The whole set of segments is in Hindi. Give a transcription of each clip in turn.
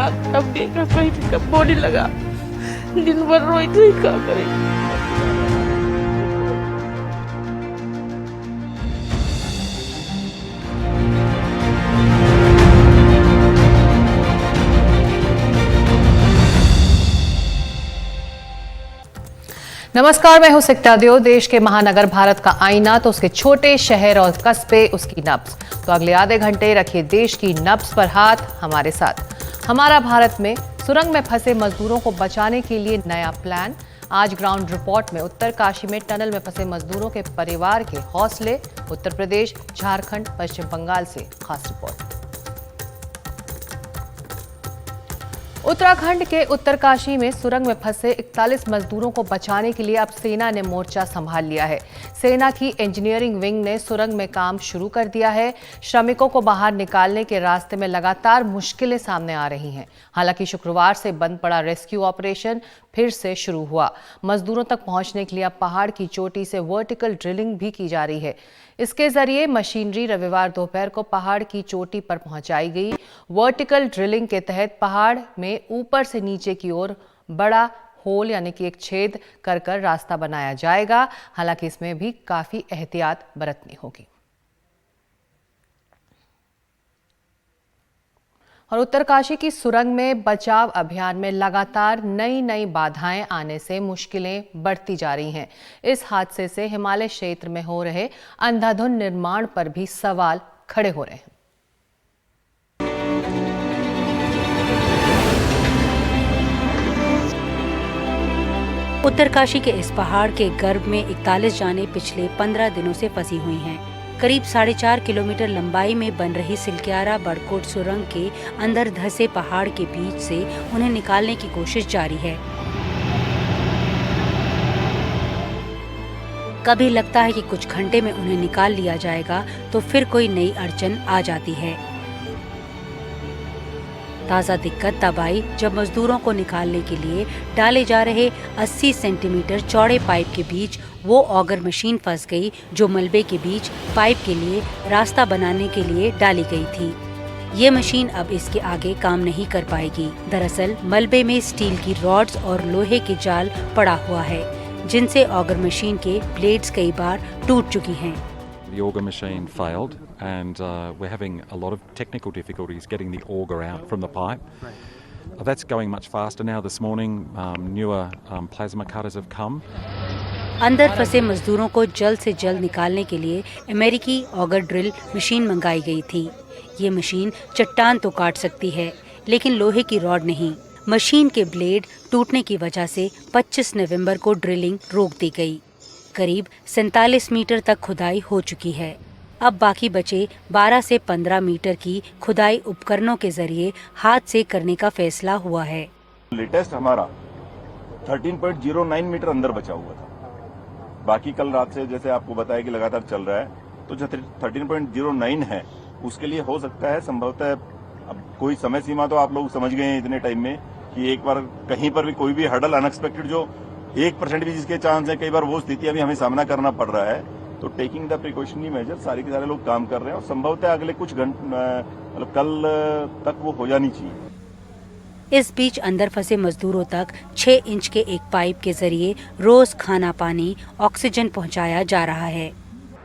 दिमाग कब देगा, कहीं पे कब बॉडी लगा, दिन भर रोई थी, क्या करें। नमस्कार, मैं हूं सिकटा देव। देश के महानगर भारत का आईना तो उसके छोटे शहर और कस्बे उसकी नब्ज। तो अगले आधे घंटे रखिए देश की नब्ज पर हाथ हमारे साथ। हमारा भारत में सुरंग में फंसे मजदूरों को बचाने के लिए नया प्लान। आज ग्राउंड रिपोर्ट में उत्तरकाशी में टनल में फंसे मजदूरों के परिवार के हौसले। उत्तर प्रदेश, झारखंड, पश्चिम बंगाल से खास रिपोर्ट। उत्तराखंड के उत्तरकाशी में सुरंग में फंसे 41 मजदूरों को बचाने के लिए अब सेना ने मोर्चा संभाल लिया है। सेना की इंजीनियरिंग विंग ने सुरंग में काम शुरू कर दिया है। श्रमिकों को बाहर निकालने के रास्ते में लगातार मुश्किलें सामने आ रही हैं। हालांकि शुक्रवार से बंद पड़ा रेस्क्यू ऑपरेशन फिर से शुरू हुआ। मजदूरों तक पहुंचने के लिए अब पहाड़ की चोटी से वर्टिकल ड्रिलिंग भी की जा रही है। इसके जरिए मशीनरी रविवार दोपहर को पहाड़ की चोटी पर पहुंचाई गई। वर्टिकल ड्रिलिंग के तहत पहाड़ में ऊपर से नीचे की ओर बड़ा होल यानी कि एक छेद कर रास्ता बनाया जाएगा। हालांकि इसमें भी काफी एहतियात बरतनी होगी। और उत्तरकाशी की सुरंग में बचाव अभियान में लगातार नई बाधाएं आने से मुश्किलें बढ़ती जा रही हैं। इस हादसे से हिमालय क्षेत्र में हो रहे अंधाधुंध निर्माण पर भी सवाल खड़े हो रहे हैं। उत्तरकाशी के इस पहाड़ के गर्भ में 41 जानें पिछले 15 दिनों से फंसी हुई हैं। करीब 4.5 किलोमीटर लंबाई में बन रही सिलक्यारा बड़कोट सुरंग के अंदर धंसे पहाड़ के बीच से उन्हें निकालने की कोशिश जारी है। कभी लगता है कि कुछ घंटे में उन्हें निकाल लिया जाएगा, तो फिर कोई नई अड़चन आ जाती है। ताज़ा दिक्कत तब आई जब मजदूरों को निकालने के लिए डाले जा रहे 80 सेंटीमीटर चौड़े पाइप के बीच वो ऑगर मशीन फंस गई, जो मलबे के बीच पाइप के लिए रास्ता बनाने के लिए डाली गई थी। ये मशीन अब इसके आगे काम नहीं कर पाएगी। दरअसल मलबे में स्टील की रॉड्स और लोहे के जाल पड़ा हुआ है, जिनसे ऑगर मशीन के ब्लेड्स कई बार टूट चुकी हैं। The auger machine failed and we're having a lot of technical difficulties getting the auger out from the pipe. That's going much faster now. This morning newer plasma cutters have come. अंदर फंसे मजदूरों को जल्द से जल्द निकालने के लिए अमेरिकी ऑगर ड्रिल मशीन मंगाई गई थी। ये मशीन चट्टान तो काट सकती है, लेकिन लोहे की रॉड नहीं। मशीन के ब्लेड टूटने की वजह से 25 नवंबर को ड्रिलिंग रोक दी गई। करीब 47 मीटर तक खुदाई हो चुकी है। अब बाकी बचे 12 से 15 मीटर की खुदाई उपकरणों के जरिए हाथ से करने का फैसला हुआ है। लेटेस्ट हमारा 13.09 मीटर अंदर बचा हुआ था। बाकी कल रात से जैसे आपको बताया कि लगातार चल रहा है, तो जो 13.09 है उसके लिए हो सकता है संभवतः, अब कोई समय सीमा तो आप लोग समझ गए हैं इतने टाइम में कि एक बार कहीं पर भी कोई भी हर्डल अनएक्सपेक्टेड जो 1% भी जिसके चांस है, कई बार वो स्थितियां भी हमें सामना करना पड़ रहा है। तो टेकिंग द प्रिकॉशनरी मेजर सारे के सारे लोग काम कर रहे हैं और संभवतः अगले कुछ घंटे मतलब कल तक वो हो जानी चाहिए। इस बीच अंदर फंसे मजदूरों तक 6 इंच के एक पाइप के जरिए रोज खाना पानी ऑक्सीजन पहुंचाया जा रहा है।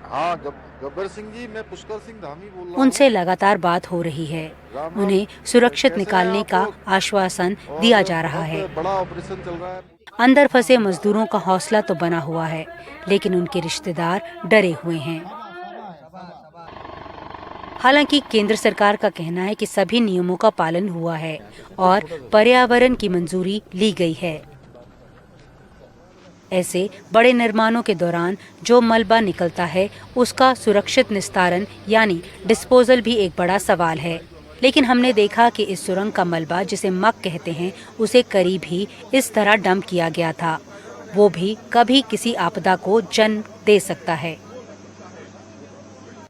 हाँ, गब्बर सिंह जी, मैं पुष्कर सिंह धामी बोल रहा हूं। उनसे लगातार बात हो रही है। उन्हें सुरक्षित निकालने का आश्वासन दिया जा रहा है। बड़ा ऑपरेशन चल रहा है। अंदर फंसे मजदूरों का हौसला तो बना हुआ है, लेकिन उनके रिश्तेदार डरे हुए हैं। हालांकि केंद्र सरकार का कहना है कि सभी नियमों का पालन हुआ है और पर्यावरण की मंजूरी ली गई है। ऐसे बड़े निर्माणों के दौरान जो मलबा निकलता है, उसका सुरक्षित निस्तारण यानी डिस्पोजल भी एक बड़ा सवाल है। लेकिन हमने देखा कि इस सुरंग का मलबा, जिसे मक कहते हैं, उसे करीब ही इस तरह डंप किया गया था। वो भी कभी किसी आपदा को जन्म दे सकता है।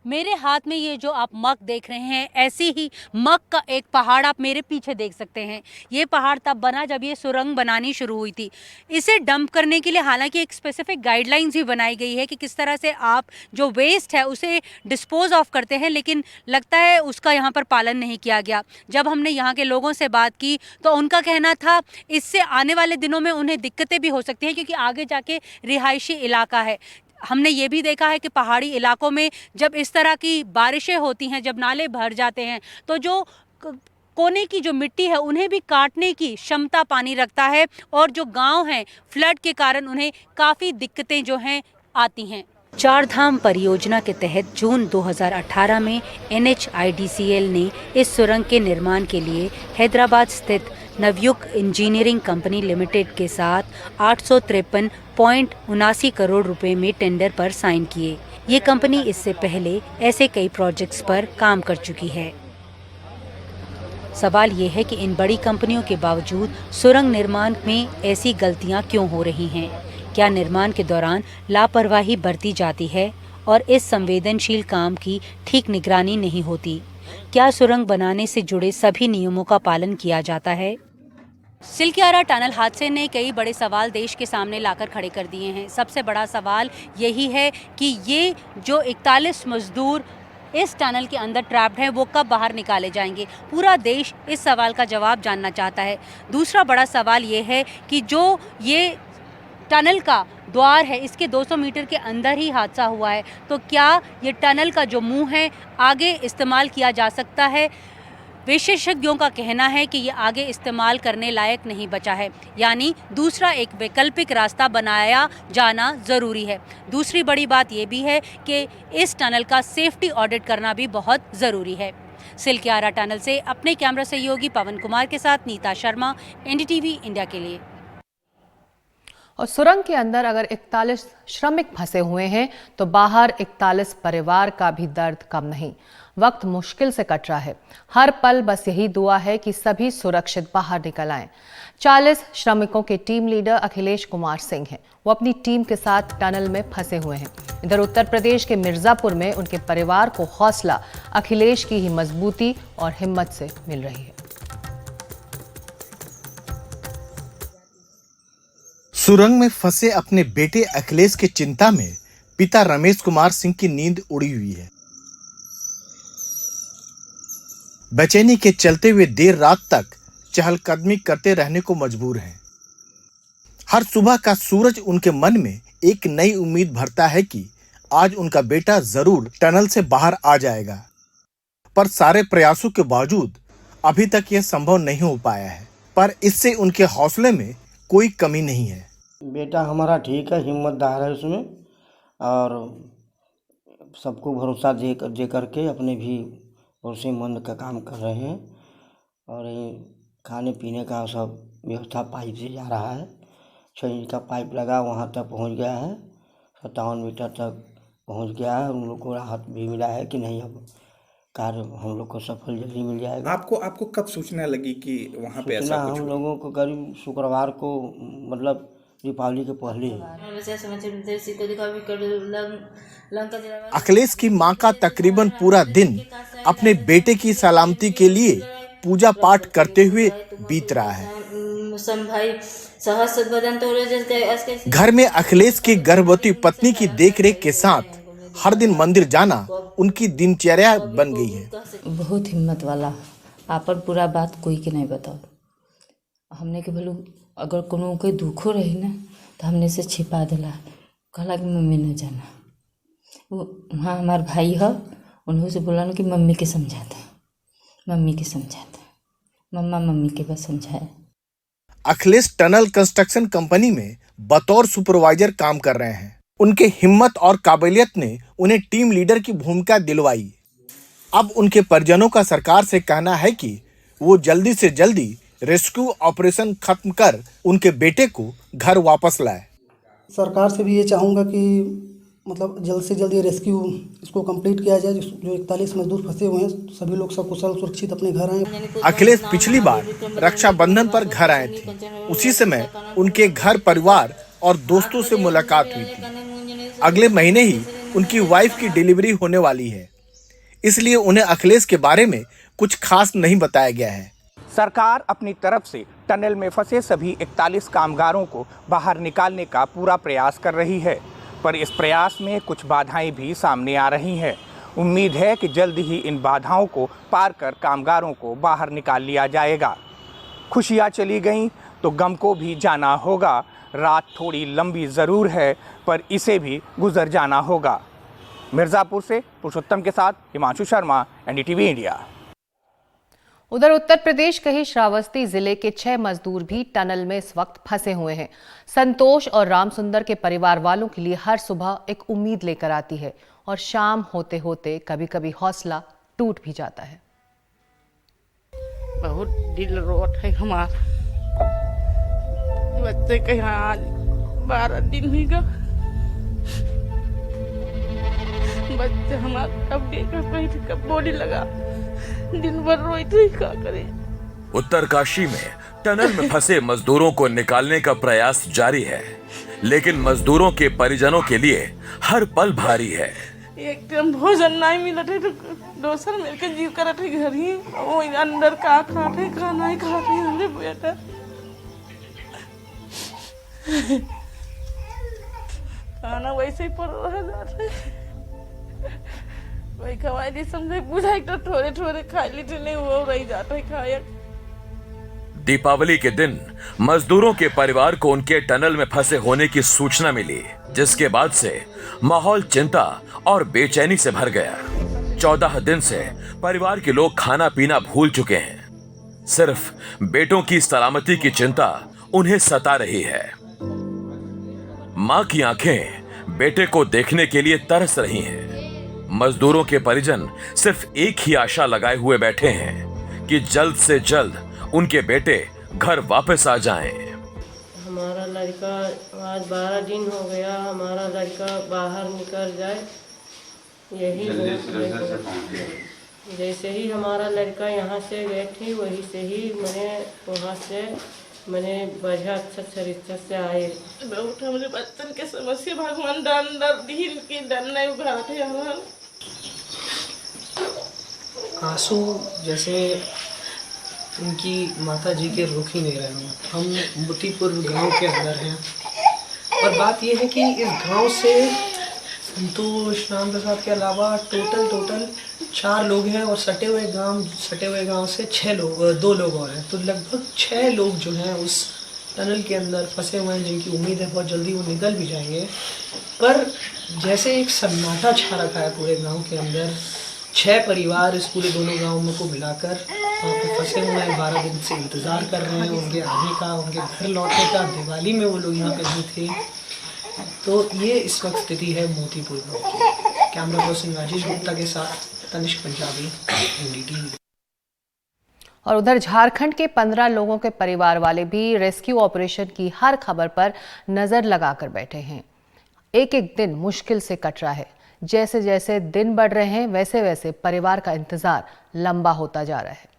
मेरे हाथ में ये जो आप मग देख रहे हैं, ऐसी ही मग का एक पहाड़ आप मेरे पीछे देख सकते हैं। ये पहाड़ तब बना जब ये सुरंग बनानी शुरू हुई थी। इसे डंप करने के लिए हालांकि एक स्पेसिफिक गाइडलाइंस भी बनाई गई है कि किस तरह से आप जो वेस्ट है उसे डिस्पोज ऑफ करते हैं, लेकिन लगता है उसका यहाँ पर पालन नहीं किया गया। जब हमने यहाँ के लोगों से बात की तो उनका कहना था इससे आने वाले दिनों में उन्हें दिक्कतें भी हो सकती हैं, क्योंकि आगे जाके रिहायशी इलाका है। हमने ये भी देखा है कि पहाड़ी इलाकों में जब इस तरह की बारिशें होती हैं, जब नाले भर जाते हैं, तो जो कोने की जो मिट्टी है उन्हें भी काटने की क्षमता पानी रखता है, और जो गांव हैं फ्लड के कारण उन्हें काफ़ी दिक्कतें जो हैं आती हैं। चार धाम परियोजना के तहत जून 2018 में NHIDCL ने इस सुरंग के निर्माण के लिए हैदराबाद स्थित नवयुग इंजीनियरिंग कंपनी लिमिटेड के साथ 853.79 करोड़ रुपए में टेंडर पर साइन किए। ये कंपनी इससे पहले ऐसे कई प्रोजेक्ट्स पर काम कर चुकी है। सवाल ये है कि इन बड़ी कंपनियों के बावजूद सुरंग निर्माण में ऐसी गलतियां क्यों हो रही हैं? क्या निर्माण के दौरान लापरवाही बरती जाती है और इस संवेदनशील काम की ठीक निगरानी नहीं होती? क्या सुरंग बनाने से जुड़े सभी नियमों का पालन किया जाता है? सिलक्यारा टनल हादसे ने कई बड़े सवाल देश के सामने लाकर खड़े कर दिए हैं। सबसे बड़ा सवाल यही है कि ये जो 41 मजदूर इस टनल के अंदर ट्रैप्ड हैं वो कब बाहर निकाले जाएंगे। पूरा देश इस सवाल का जवाब जानना चाहता है। दूसरा बड़ा सवाल ये है कि जो ये टनल का द्वार है इसके 200 मीटर के अंदर ही हादसा हुआ है, तो क्या ये टनल का जो मुंह है आगे इस्तेमाल किया जा सकता है? विशेषज्ञों का कहना है कि ये आगे इस्तेमाल करने लायक नहीं बचा है, यानी दूसरा एक वैकल्पिक रास्ता बनाया जाना ज़रूरी है। दूसरी बड़ी बात ये भी है कि इस टनल का सेफ्टी ऑडिट करना भी बहुत ज़रूरी है। सिलक्यारा टनल से अपने कैमरा सहयोगी पवन कुमार के साथ नीता शर्मा, NDTV इंडिया के लिए। और सुरंग के अंदर अगर 41 श्रमिक फंसे हुए हैं तो बाहर 41 परिवार का भी दर्द कम नहीं। वक्त मुश्किल से कट रहा है। हर पल बस यही दुआ है कि सभी सुरक्षित बाहर निकल आएं। 40 श्रमिकों के टीम लीडर अखिलेश कुमार सिंह हैं। वो अपनी टीम के साथ टनल में फंसे हुए हैं। इधर उत्तर प्रदेश के मिर्जापुर में उनके परिवार को हौसला अखिलेश की ही मजबूती और हिम्मत से मिल रही है। सुरंग में फंसे अपने बेटे अखिलेश की चिंता में पिता रमेश कुमार सिंह की नींद उड़ी हुई है। बेचैनी के चलते हुए देर रात तक चहलकदमी करते रहने को मजबूर हैं। हर सुबह का सूरज उनके मन में एक नई उम्मीद भरता है कि आज उनका बेटा जरूर टनल से बाहर आ जाएगा, पर सारे प्रयासों के बावजूद अभी तक यह संभव नहीं हो पाया है। पर इससे उनके हौसले में कोई कमी नहीं है। बेटा हमारा ठीक है, हिम्मतदार है उसमें, और सबको भरोसा दे करके अपने भी भरोसेमंद का काम कर रहे हैं। और ये खाने पीने का सब व्यवस्था पाइप से जा रहा है। 6 इंच का पाइप लगा, वहाँ तक पहुँच गया है, 57 मीटर तक पहुँच गया है। उन लोग को राहत भी मिला है कि नहीं, अब कार्य हम लोग को सफल जल्दी मिल जाएगा। आपको कब सूचना लगी कि वहाँ पे ऐसा कुछ? हम लोगों को करीब शुक्रवार को, मतलब दीपावली के पहले। अखिलेश की मां का तकरीबन पूरा दिन अपने बेटे की सलामती के लिए पूजा पाठ करते हुए बीत रहा है। घर में अखिलेश की गर्भवती पत्नी की देखरेख के साथ हर दिन मंदिर जाना उनकी दिनचर्या बन गई है। बहुत हिम्मत वाला, आपन पूरा बात कोई के नहीं बताओ। हमने के भलो अगर कोनो के दुखो रही ना तो हमने से छिपा दिला, कहला कि मम्मी न जाना। वो वहाँ हमार भाई है, उन्होंने से बोला कि मम्मी के समझाता, मम्मी के बस समझाए। अखिलेश टनल कंस्ट्रक्शन कंपनी में बतौर सुपरवाइजर काम कर रहे हैं। उनके हिम्मत और काबिलियत ने उन्हें टीम लीडर की भूमिका दिलवाई। अब उनके परिजनों का सरकार से कहना है कि वो जल्दी से जल्दी रेस्क्यू ऑपरेशन खत्म कर उनके बेटे को घर वापस लाए। सरकार से भी ये चाहूँगा कि मतलब जल्द से जल्द ये रेस्क्यू इसको कंप्लीट किया जाए। जो 41 मजदूर फंसे हुए हैं सभी लोग सकुशल सुरक्षित अपने घर आए। अखिलेश पिछली बार रक्षाबंधन पर घर आए थे। उसी समय उनके घर परिवार और दोस्तों से मुलाकात हुई थी। अगले महीने ही उनकी वाइफ की डिलीवरी होने वाली है। इसलिए उन्हें अखिलेश के बारे में कुछ खास नहीं बताया गया है। सरकार अपनी तरफ से टनल में फंसे सभी 41 कामगारों को बाहर निकालने का पूरा प्रयास कर रही है, पर इस प्रयास में कुछ बाधाएं भी सामने आ रही हैं। उम्मीद है कि जल्द ही इन बाधाओं को पार कर कामगारों को बाहर निकाल लिया जाएगा। खुशियाँ चली गईं तो गम को भी जाना होगा। रात थोड़ी लंबी ज़रूर है, पर इसे भी गुजर जाना होगा। मिर्ज़ापुर से पुरुषोत्तम के साथ हिमांशु शर्मा, एनडीटीवी इंडिया। उधर उत्तर प्रदेश के ही श्रावस्ती जिले के 6 मजदूर भी टनल में इस वक्त फंसे हुए हैं। संतोष और रामसुंदर के परिवार वालों के लिए हर सुबह एक उम्मीद लेकर आती है और शाम होते होते कभी कभी हौसला टूट भी जाता है। बहुत दिल रोट है हमारा, बच्चे के यहाँ 12 दिन ही का बच्चे हमारा कब देखा कहीं कब बोली लगा, दिन भर रोई थी, क्या करे। उत्तरकाशी में टनल में फंसे मजदूरों को निकालने का प्रयास जारी है, लेकिन मजदूरों के परिजनों के लिए हर पल भारी है। एकदम भोजन नहीं मिला थे तो दोसर मिलकर जीव कर थे घर ही, वो अंदर का खाते का नहीं खाते हमने बेटा। खाना वैसे ही पड़ रहा जाता है, वही खवाई दी समझे बुझाई तो थोड़े थोड़े खा ली थे, नहीं वो रही जाता है खाया। दीपावली के दिन मजदूरों के परिवार को उनके टनल में फंसे होने की सूचना मिली, जिसके बाद से माहौल चिंता और बेचैनी से भर गया। 14 दिन से परिवार के लोग खाना पीना भूल चुके हैं। सिर्फ बेटों की सलामती की चिंता उन्हें सता रही है। मां की आंखें बेटे को देखने के लिए तरस रही हैं। मजदूरों के परिजन सिर्फ एक ही आशा लगाए हुए बैठे हैं कि जल्द से जल्द उनके बेटे घर वापस आ जाएं। हमारा लड़का आज 12 दिन हो गया, हमारा लड़का बाहर निकल जाए, यही जैसे ही हमारा लड़का यहाँ से गए थे वही से ही मैंने बढ़िया अच्छा चरित्र से आए। बहुत हमारे बच्चन के समस्या भगवान दर दिन की दर नहीं उभारते हमारे। आंसू जैसे उनकी माता जी के रुक ही नहीं रहे हैं। हम बुटीपुर गांव के अंदर हैं और बात यह है कि इस गांव से संतोष राम प्रसाद के अलावा टोटल 4 लोग हैं और सटे हुए गांव से 2 लोग और हैं, तो लगभग 6 लोग जो हैं उस टनल के अंदर फंसे हुए हैं, जिनकी उम्मीद है बहुत जल्दी वो निकल भी जाएंगे। पर जैसे एक सन्नाटा छा रखा है पूरे गांव के अंदर। 6 परिवार इस पूरे दोनों गाँव में को मिलाकर वहाँ पे फंसे हुए हैं, 12 दिन से इंतज़ार कर रहे हैं उनके आने का, उनके घर लौटने का। दिवाली में वो लोग यहाँ पे नहीं थे। तो ये इस वक्त स्थिति है मोतीपुर गाँव की। कैमरा पर्सन राजेश गुप्ता के साथ तनिष्क पंजाबी, एनडीटीवी। और उधर झारखंड के 15 लोगों के परिवार वाले भी रेस्क्यू ऑपरेशन की हर खबर पर नजर लगाकर बैठे हैं। एक एक दिन मुश्किल से कट रहा है। जैसे जैसे दिन बढ़ रहे हैं वैसे वैसे परिवार का इंतजार लंबा होता जा रहा है।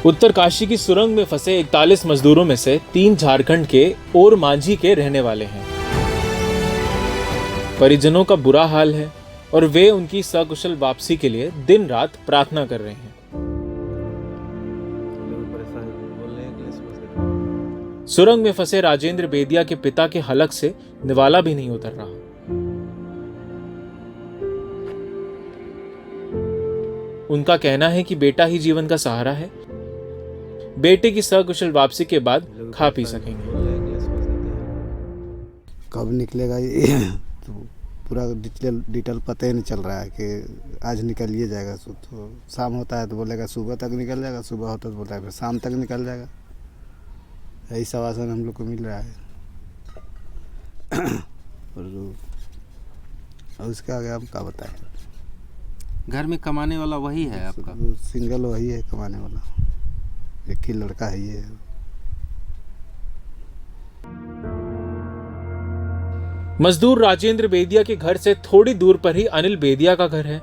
उत्तरकाशी की सुरंग में फंसे 41 मजदूरों में से 3 झारखंड के और मांझी के रहने वाले हैं। परिजनों का बुरा हाल है और वे उनकी सकुशल वापसी के लिए दिन रात प्रार्थना कर रहे हैं। सुरंग में फंसे राजेंद्र बेदिया के पिता के हलक से निवाला भी नहीं उतर रहा। उनका कहना है कि बेटा ही जीवन का सहारा है। बेटे की सकुशल वापसी के बाद खा पी सकेंगे। कब निकलेगा ये तो पूरा डिटेल पता ही नहीं चल रहा है कि आज निकल ही जाएगा। तो शाम होता है तो बोलेगा सुबह तक निकल जाएगा, सुबह होता है तो बोलता है फिर शाम तक निकल जाएगा। यही सवासन हम लोग को मिल रहा है। और उसके आगे हम क्या बताएं। घर में कमाने वाला वही है आपका? सिंगल वही है कमाने वाला, एक ही लड़का है ये। मजदूर राजेंद्र बेदिया के घर से थोड़ी दूर पर ही अनिल बेदिया का घर है।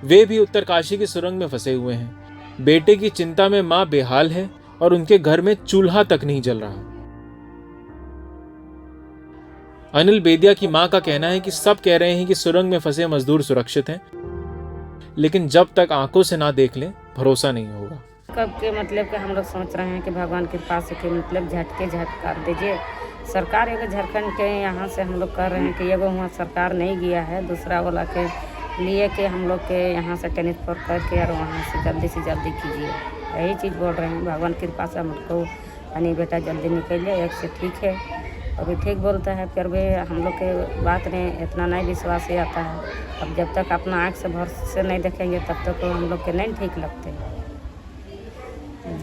वे भी उत्तरकाशी की सुरंग में फंसे हुए हैं। बेटे की चिंता में मां बेहाल है और उनके घर में चूल्हा तक नहीं जल रहा। अनिल बेदिया की मां का कहना है कि सब कह रहे हैं कि सुरंग में फंसे मजदूर सुरक्षित हैं, लेकिन जब तक आंखों से ना देख लें भरोसा नहीं होगा। कब के मतलब कि हम लोग सोच रहे हैं कि भगवान की कृपा से कि मतलब झट कर दीजिए सरकार। एगो झारखंड के यहाँ से हम लोग कर रहे हैं कि एगो वहाँ सरकार नहीं गया है, दूसरा वाला के लिए कि हम लोग के यहाँ से ट्रांसफर करके और वहाँ से जल्दी कीजिए। यही चीज़ बोल रहे हैं। भगवान की कृपा से हमको यानी बेटा जल्दी निकल जाए, एक से ठीक है। अभी ठीक बोलता है, फिर भी हम लोग के बात में इतना नहीं विश्वास ही आता है। अब जब तक अपना आँख से भरोसे नहीं देखेंगे तब तक तो हम लोग के नहीं ठीक लगते।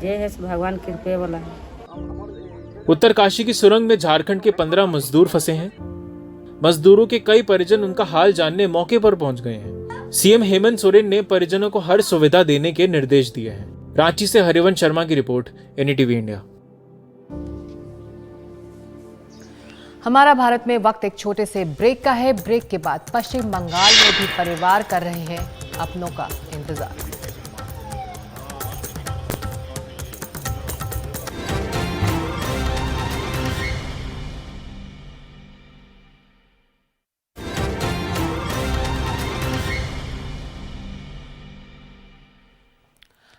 जे है भगवान कृपा वाला है। उत्तरकाशी की सुरंग में झारखंड के 15 मजदूर फंसे हैं। मजदूरों के कई परिजन उनका हाल जानने मौके पर पहुंच गए हैं। सीएम हेमंत सोरेन ने परिजनों को हर सुविधा देने के निर्देश दिए हैं। रांची से हरिवंश शर्मा की रिपोर्ट, एनडीटीवी इंडिया। हमारा भारत में वक्त एक छोटे से ब्रेक का है। ब्रेक के बाद पश्चिम बंगाल में भी परिवार कर रहे हैं अपनों का इंतजार।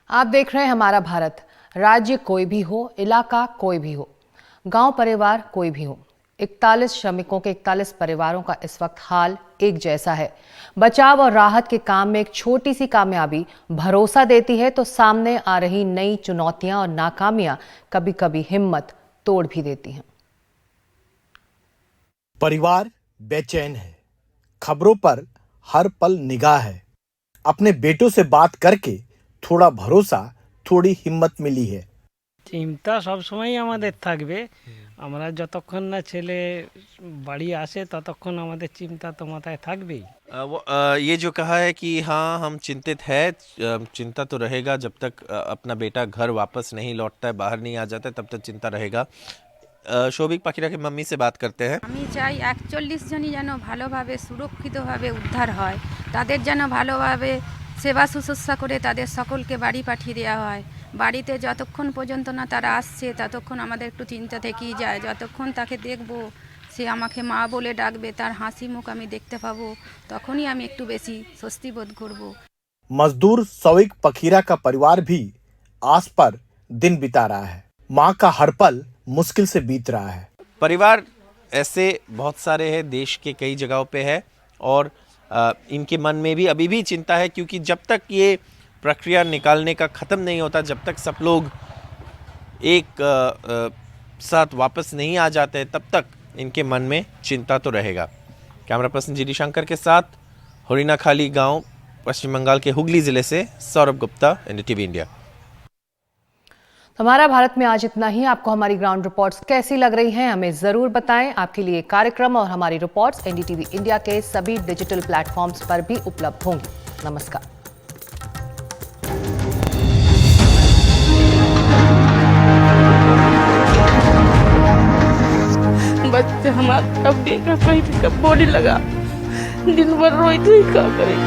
आप देख रहे हैं हमारा भारत। राज्य कोई भी हो, इलाका कोई भी हो, गांव परिवार कोई भी हो, 41 श्रमिकों के 41 परिवारों का इस वक्त हाल एक जैसा है। बचाव और राहत के काम में एक छोटी सी कामयाबी भरोसा देती है तो सामने आ रही नई चुनौतियां और नाकामियां कभी कभी हिम्मत तोड़ भी देती हैं। परिवार बेचैन है, खबरों पर हर पल निगाह है। अपने बेटों से बात करके थोड़ा भरोसा, थोड़ी हिम्मत मिली है। চিন্তা সব সময় আমাদের থাকবে। আমরা যতক্ষণ না ছেলে বাড়ি আসে ততক্ষণ আমাদের চিন্তা তো মাথায় থাকবেই। ये जो कहा है कि हाँ हम चिंतित है, चिंता तो रहेगा जब तक अपना बेटा घर वापस नहीं लौटता है, बाहर नहीं आ जाता है, तब तक चिंता रहेगा। শৌভিক পাখিরা की मम्मी से बात करते हैं। আমি চাই 41 জনই যেন ভালোভাবে সুরক্ষিতভাবে উদ্ধার হয়, তাদের যেন ভালোভাবে সেবা শুশ্রূষা করে তাদের সকলকে বাড়ি পাঠিয়ে দেওয়া হয়। বাড়িতে যতক্ষণ পর্যন্ত না তারা আসছে ততক্ষণ আমাদের একটু চিন্তা থেকেই যায়। যতক্ষণ তাকে দেখব, সে আমাকে মা বলে ডাকবে, তার হাসি মুখ আমি দেখতে পাবো, তখনই আমি একটু বেশি স্বস্তি বোধ করব। मजदूर शौविक पखीरा का परिवार भी आस पर दिन बिता रहा है। माँ का हर पल मुश्किल से बीत रहा है। परिवार ऐसे बहुत सारे हैं, देश के कई जगहों पे है और इनके मन में भी अभी भी चिंता है, क्योंकि जब तक ये प्रक्रिया निकालने का ख़त्म नहीं होता, जब तक सब लोग एक साथ वापस नहीं आ जाते, तब तक इनके मन में चिंता तो रहेगा। कैमरा पर्सन जीडी शंकर के साथ होरिनाखाली गांव, पश्चिम बंगाल के हुगली ज़िले से सौरभ गुप्ता, एनडीटीवी इंडिया। हमारा भारत में आज इतना ही। आपको हमारी ग्राउंड रिपोर्ट्स कैसी लग रही हैं हमें ज़रूर बताएं। आपके लिए कार्यक्रम और हमारी रिपोर्ट्स एनडीटीवी इंडिया के सभी डिजिटल प्लेटफॉर्म्स पर भी उपलब्ध होंगी। नमस्कार। बच्चे हमारे कब देखा, कहीं कब बॉडी लगा, दिन भर रोई थी, क्या करें।